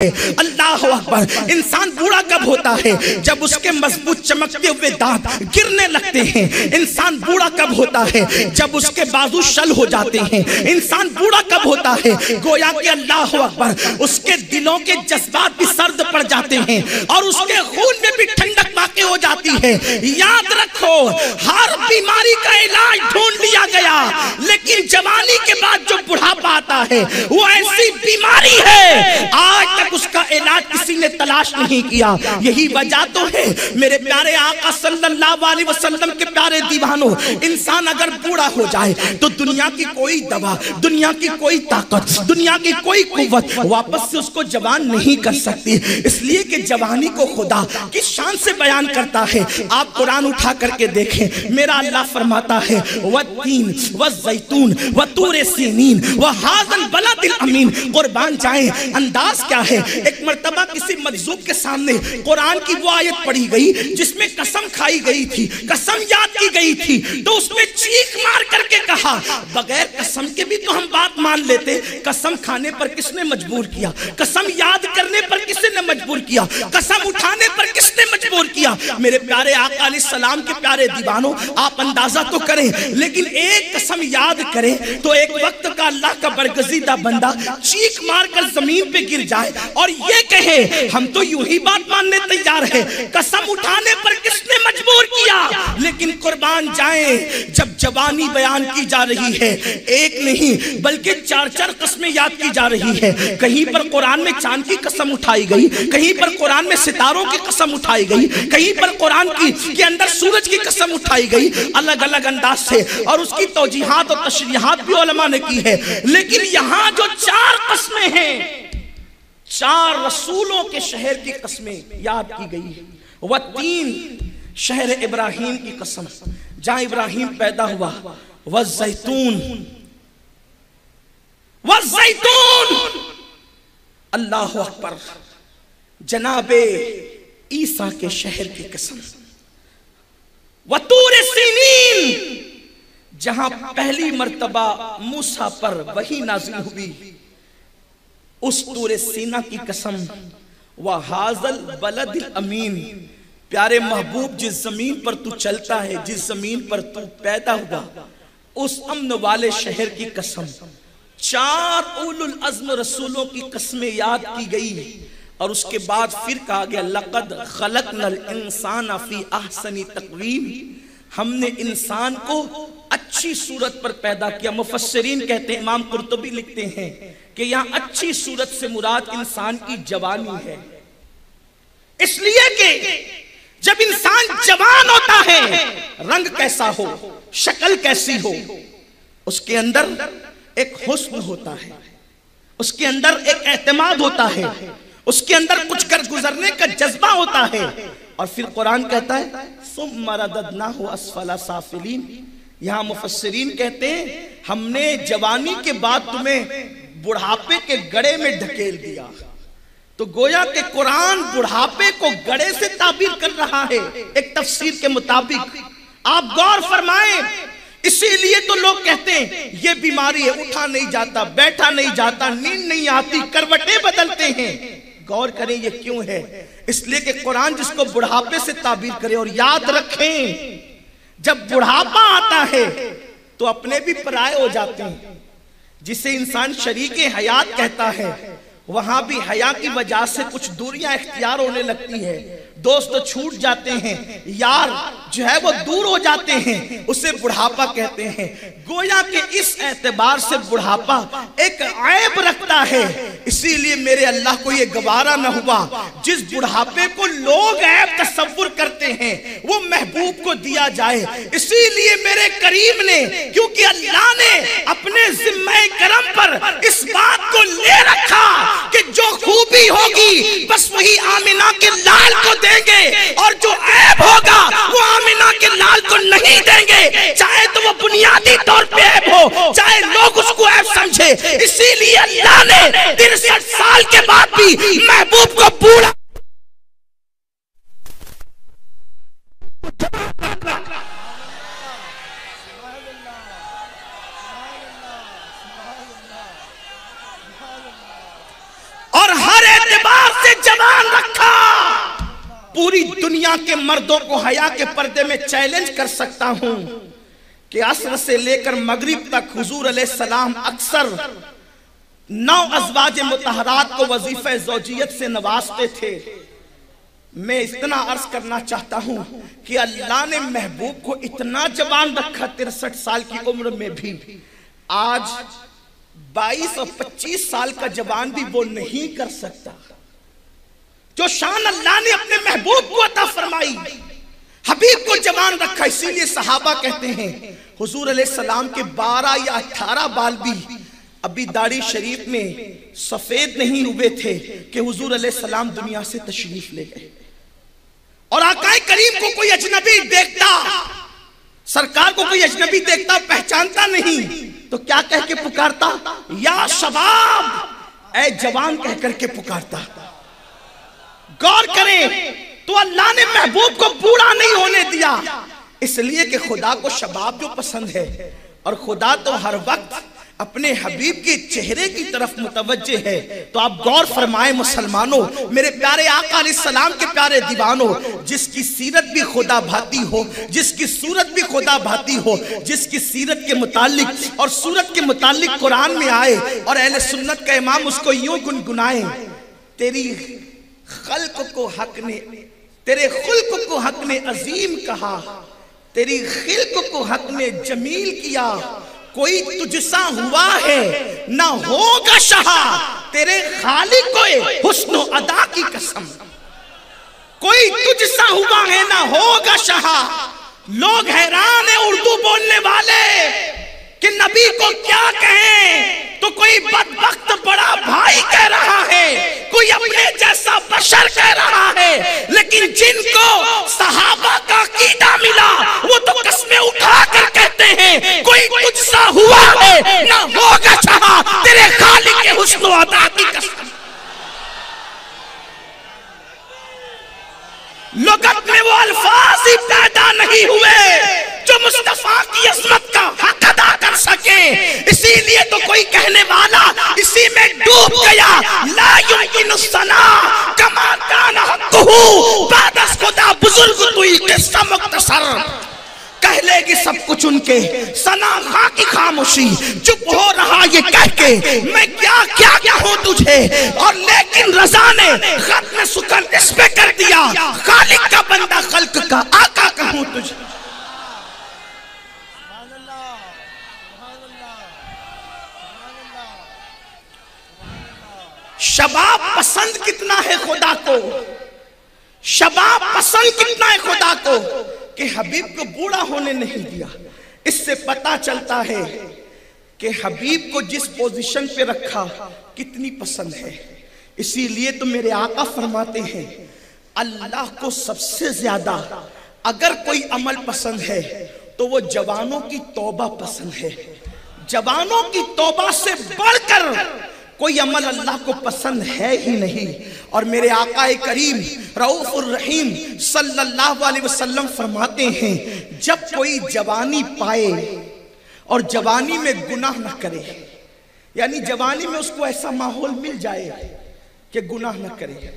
اللہ اکبر۔ انسان بوڑھا کب ہوتا ہے؟ جب اس کے مضبوط چمکتے ہوئے دانت گرنے لگتے ہیں۔ انسان بوڑھا کب ہوتا ہے؟ جب اس کے بازو شل ہو جاتے ہیں۔ انسان بوڑھا کب ہوتا ہے؟ گویا کہ اللہ اکبر اس کے دلوں کے جذبات بھی سرد پڑ جاتے ہیں اور اس کے خون میں بھی ٹھنڈک واقع ہو جاتی ہے۔ یاد رکھو، ہر بیماری کا علاج ڈھونڈ لیا گیا، لیکن جوانی کے بعد جو بڑھاپا آتا ہے وہ ایسی بیماری ہے آج تک اس کا علاج کسی نے تلاش نہیں کیا۔ یہی وجہ تو ہے میرے پیارے آقا صلی اللہ علیہ وسلم کے پیارے دیوانوں، انسان اگر بوڑھا ہو جائے تو دنیا کی کوئی دوا، دنیا کی کوئی طاقت، دنیا کی کوئی قوت واپس سے اس کو جوان نہیں کر سکتی، اس لیے کہ جوانی کو خدا کس شان سے بیان کرتا ہے۔ آپ قرآن اٹھا کر کے دیکھیں، میرا اللہ فرماتا ہے والتین والزیتون وطور سینین وہذا البلد الامین۔ قربان جائیں، انداز کیا ہے؟ ایک مرتبہ کسی مجذوب کے سامنے قرآن کی وہ آیت پڑھی گئی جس میں قسم کھائی گئی تھی، قسم یاد کی گئی تھی، تو اس نے چیخ مار کر کے کہا بغیر قسم کے بھی تو ہم بات مان لیتے، قسم کھانے پر کس نے مجبور کیا؟ قسم یاد کرنے پر کس نے مجبور کیا؟ قسم اٹھانے پر کس نے مجبور کیا؟ میرے پیارے آقا علیہ السلام کے پیارے دیوانوں، آپ اندازہ تو کریں، لیکن ایک قسم یاد کریں تو ایک وقت کا اللہ کا برگزیدہ بندہ چیخ مار کر زمین پہ گر جائے اور یہ کہے ہم تو یوں ہی بات ماننے تیار ہیں، قسم اٹھانے پر کس نے مجبور کیا؟ لیکن قربان جائیں، جب جوانی بیان کی جا رہی ہے، ایک نہیں بلکہ چار چار قسمیں یاد کی جا رہی ہے۔ کہیں پر قرآن میں چاند کی قسم اٹھائی گئی، کہیں پر قرآن میں ستاروں کی قسم اٹھائی گئی، کہیں پر قرآن کے اندر سورج کی قسم اٹھائی گئی، الگ الگ انداز سے، اور اس کی توجیحات اور تشریحات بھی علماء نے کی ہے۔ لیکن یہاں جو چار قسمیں ہیں، چار رسولوں کے شہر کی قسمیں یاد کی گئی ہے۔ والتین، شہر ابراہیم کی قسم، جہاں ابراہیم پیدا ہوا۔ والزیتون، والزیتون، اللہ اکبر، جناب عیسیٰ کے شہر کی قسم۔ وطور سینین، جہاں پہلی مرتبہ موسیٰ پر وحی نازل ہوئی، اس طور سینہ کی قسم۔ وَهَذَا الْبَلَدِ الْأَمِينَ، پیارے محبوب جس زمین پر تو چلتا ہے، جس زمین پر تو پیدا ہوا، اس امن والے شہر کی قسم۔ چار اولو العزم رسولوں کی قسمیں یاد کی گئی اور اس کے بعد پھر کہا گیا لَقَدْ خَلَقْنَا الْإِنسَانَ فِي أَحْسَنِ تَقْوِيمٍ، ہم نے انسان کو اچھی صورت پر پیدا کیا۔ مفسرین کہتے ہیں، امام قرطبی لکھتے ہیں کہ یہاں اچھی صورت سے مراد انسان کی جوانی ہے، اس لیے کہ جب انسان جوان ہوتا ہے، رنگ کیسا ہو، شکل کیسی ہو، اس کے اندر ایک حسن ہوتا ہے، اس کے اندر ایک اعتماد ہوتا ہے، اس کے اندر کچھ کر گزرنے کا جذبہ ہوتا ہے۔ اور پھر قرآن کہتا ہے ثُمَّ رَدَدْنَاهُ أَسْفَلَ سَافِلِينَ، یہاں مفسرین کہتے ہیں ہم نے جوانی کے بعد تمہیں بڑھاپے کے گڑے میں ڈھکیل دیا۔ تو گویا کہ قرآن بڑھاپے کو گڑے سے تعبیر کر رہا ہے ایک تفسیر کے مطابق۔ آپ غور فرمائیں، اسی لیے تو لوگ کہتے ہیں یہ بیماری ہے، اٹھا نہیں جاتا، بیٹھا نہیں جاتا، نیند نہیں آتی، کروٹیں بدلتے ہیں۔ غور کریں یہ کیوں ہے؟ اس لیے کہ قرآن جس کو بڑھاپے سے تعبیر کرے۔ اور یاد رکھیں، جب بڑھاپا آتا ہے تو اپنے بھی پرائے ہو جاتے ہیں۔ جسے انسان شریک حیات کہتا ہے، وہاں بھی حیا کی وجہ سے کچھ دوریاں اختیار ہونے لگتی ہے، دوست چھوٹ جاتے ہیں، یار جو ہے وہ دور ہو جاتے ہیں، اسے بڑھاپا کہتے ہیں۔ گویا کہ اس اعتبار سے بڑھاپا ایک عیب رکھتا ہے، اسی لیے میرے اللہ کو یہ گوارا نہ ہوا جس بڑھاپے کو لوگ عیب تصور کرتے ہیں وہ محبوب کو دیا جائے۔ اسی لیے میرے کریم نے، کیونکہ اللہ نے اپنے ذمہ کرم پر اس بات کو لے رکھا کہ جو خوبی ہوگی بس وہی آمنہ کے لال کو دیں گے، اور جو عیب ہوگا وہ آمنہ کے لال کو نہیں دیں گے، چاہے تو وہ بنیادی طور پہ عیب ہو، چاہے لوگ اس کو عیب سمجھے۔ اسی لیے اللہ نے 63 سال کے بعد بھی محبوب کو بوڑھا اور ہر اعتبار دنیا کے مردوں کو حیا کے پردے میں چیلنج کر سکتا ہوں کہ عصر سے لے کر مغرب تک حضور علیہ السلام اکثر 9 ازواج مطہرات کو وظیفہ زوجیت سے نوازتے تھے۔ میں اتنا عرض کرنا چاہتا ہوں کہ اللہ نے محبوب کو اتنا جوان رکھا 63 سال کی عمر میں بھی، آج 22 اور 25 سال کا جوان بھی وہ نہیں کر سکتا جو شان اللہ نے اپنے محبوب کو عطا فرمائی۔ حبیب کو جوان رکھا، اسی لیے صحابہ کہتے ہیں حضور علیہ السلام کے 12 یا 18 بال بھی ابھی داڑھی شریف میں سفید نہیں ہوئے تھے کہ حضور علیہ السلام دنیا سے تشریف لے گئے، اور آقا کریم کو کوئی اجنبی دیکھتا، سرکار کو کوئی اجنبی دیکھتا پہچانتا نہیں تو کیا کہہ کے پکارتا؟ یا شباب، اے جوان کہہ کر کے پکارتا۔ غور کریں تو اللہ نے محبوب کو بوڑھا نہیں ہونے دیا، اس لیے کہ خدا کو شباب جو پسند ہے، اور خدا تو ہر وقت اپنے حبیب کے چہرے کی طرف متوجہ ہے۔ تو آپ غور فرمائیں مسلمانوں، میرے پیارے آقا علیہ السلام کے پیارے دیوانوں، جس کی سیرت بھی خدا بھاتی ہو، جس کی صورت بھی خدا بھاتی ہو، جس کی سیرت کے متعلق اور صورت کے متعلق قرآن میں آئے اور اہل سنت کا امام اس کو یوں گنگنائے، تیری خلق کو حق نے، تیرے خلق کو حق نے عظیم کہا، تیری خلق کو حق نے جمیل کیا، کوئی تجھ سا ہوا ہے نہ ہوگا شہا، تیرے خالق کو حسن و ادا کی قسم، کوئی تجھ سا ہوا ہے نہ ہوگا شہا۔ لوگ حیران ہیں اردو بولنے والے کہ نبی کو کیا کہیں، تو کوئی بدبخت بڑا بھائی کہہ رہا ہے، کوئی اپنے جیسا بشر کہہ رہا ہے، لیکن جن کو صحابہ کا عقیدہ ملا وہ تو قسمیں اٹھا کر کہتے ہیں کوئی تجھ سا ہوا ہے نہ ہوگا چاہا، تیرے خالق کے حسن و عطا کی قسم۔ لغت میں وہ الفاظ ہی پیدا نہیں ہوئے جو مصطفیٰ کی عظمت کا حق ادا کر سکیں، اسی لیے تو کوئی کہنے والا اسی میں ڈوب گیا، لا یمکن الثناء کما کان حقہ بعد از خدا بزرگ توئی قصہ مختصر، کہہ لے گی سب کچھ ان کے ثنا خاں کی خاموشی، چپ ہو رہا یہ کہہ کے میں کیا کیا کہوں تجھے، اور لیکن رضا نے ختم سکن اس پہ کر دیا، خالق کا بندہ خلق کا آقا کہوں تجھے۔ شباب پسند کتنا ہے خدا کو، شباب پسند کتنا ہے خدا کو کہ حبیب کو بوڑھا ہونے نہیں دیا۔ اس سے پتہ چلتا ہے کہ حبیب کو جس پوزیشن پہ رکھا کتنی پسند ہے۔ اسی لیے تو میرے آقا فرماتے ہیں اللہ کو سب سے زیادہ اگر کوئی عمل پسند ہے تو وہ جوانوں کی توبہ پسند ہے، جوانوں کی توبہ سے بڑھ کر کوئی عمل اللہ کو پسند ہے ہی نہیں۔ اور میرے آقا کریم رؤوف الرحیم صلی اللہ علیہ وسلم فرماتے ہیں جب کوئی جوانی پائے اور جوانی میں گناہ نہ کرے، یعنی جوانی میں اس کو ایسا ماحول مل جائے کہ گناہ نہ کرے،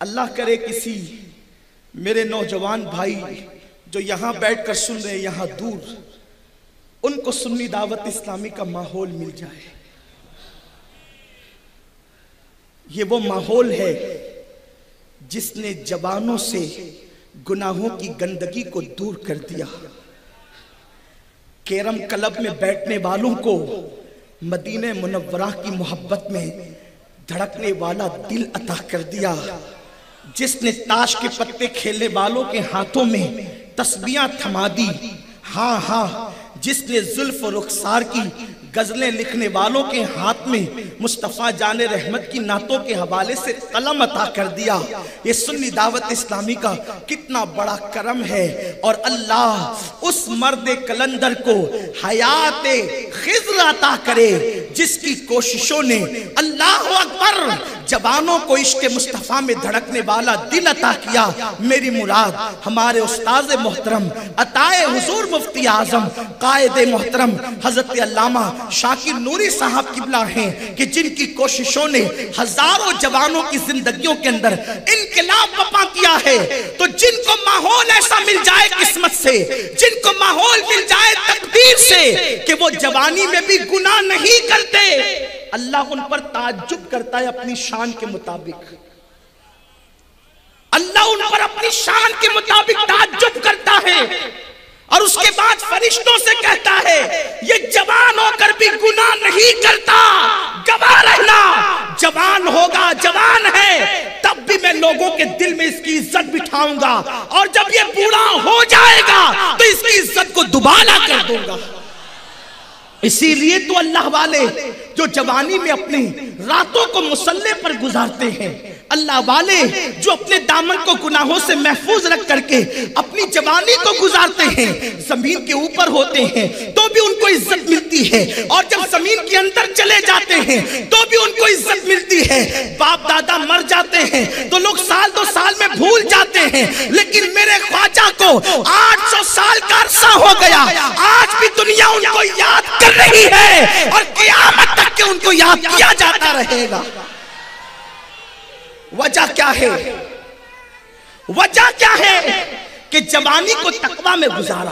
اللہ کرے کسی میرے نوجوان بھائی جو یہاں بیٹھ کر سن رہے یہاں دور، ان کو سنی دعوت اسلامی کا ماحول مل جائے، یہ وہ ماحول ہے جس نے جوانوں سے گناہوں کی گندگی کو دور کر دیا، کیرم کلب میں بیٹھنے والوں کو مدینہ منورہ کی محبت میں دھڑکنے والا دل عطا کر دیا، جس نے تاش کے پتے کھیلنے والوں کے ہاتھوں میں تسبیحاں تھما دی، ہاں ہاں جس نے زلف و رخسار کی غزلیں لکھنے والوں کے ہاتھ میں مصطفیٰ جان رحمت کی نعتوں کے حوالے سے قلم عطا کر دیا۔ یہ سنی دعوت اسلامی کا کتنا بڑا کرم ہے، اور اللہ اس مرد کلندر کو حیات خضر عطا کرے جس کی کوششوں نے اللہ اکبر جوانوں کو عشق مصطفیٰ میں دھڑکنے والا دل عطا کیا۔ میری مراد ہمارے استاذ محترم عطائے حضور مفتی اعظم قائد محترم حضرت علامہ شاکر نوری صاحب قبلہ ہیں کہ جن کی کوششوں نے ہزاروں جوانوں کی زندگیوں کے اندر انقلاب برپا کیا گیا ہے. تو جن کو ماحول ایسا مل جائے قسمت سے, جن کو ماحول مل جائے تقدیر سے کہ وہ جوانی میں بھی گناہ نہیں کرتے, اللہ ان پر تعجب کرتا ہے اپنی شان کے مطابق. اللہ ان پر اپنی شان کے مطابق تعجب کرتا ہے اور اس کے بعد فرشتوں سے کہتا ہے یہ جوان ہو کر بھی گناہ نہیں کرتا, گواہ رہنا. جوان ہوگا, جوان ہے, تب بھی میں لوگوں کے دل میں اس کی عزت بٹھاؤں گا, اور جب یہ بوڑھا ہو جائے گا تو اس کی عزت کو دوبالا کر دوں گا. اسی لیے تو اللہ والے جو جوانی میں اپنی راتوں کو مصلی پر گزارتے ہیں, اللہ والے جو اپنے دامن کو گناہوں سے محفوظ رکھ کر کے اپنی جوانی کو گزارتے ہیں, زمین کے اوپر ہوتے ہیں تو بھی ان کو عزت ملتی ہے, اور جب زمین کے اندر چلے جاتے ہیں تو بھی ان کو عزت ملتی ہے. باپ دادا مر جاتے ہیں تو لوگ سال 2 سال میں بھول جاتے ہیں, لیکن میرے خواجہ کو 800 سال کا عرصہ ہو گیا, آج بھی دنیا ان کو یاد کر رہی ہے اور قیامت تک کہ ان کو یاد کیا جاتا رہے گا. وجہ کیا ہے؟ وجہ کیا ہے کہ جوانی کو تقوی میں گزارا,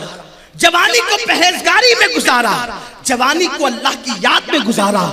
جوانی کو پرہیزگاری میں گزارا, جوانی کو اللہ کی یاد میں گزارا.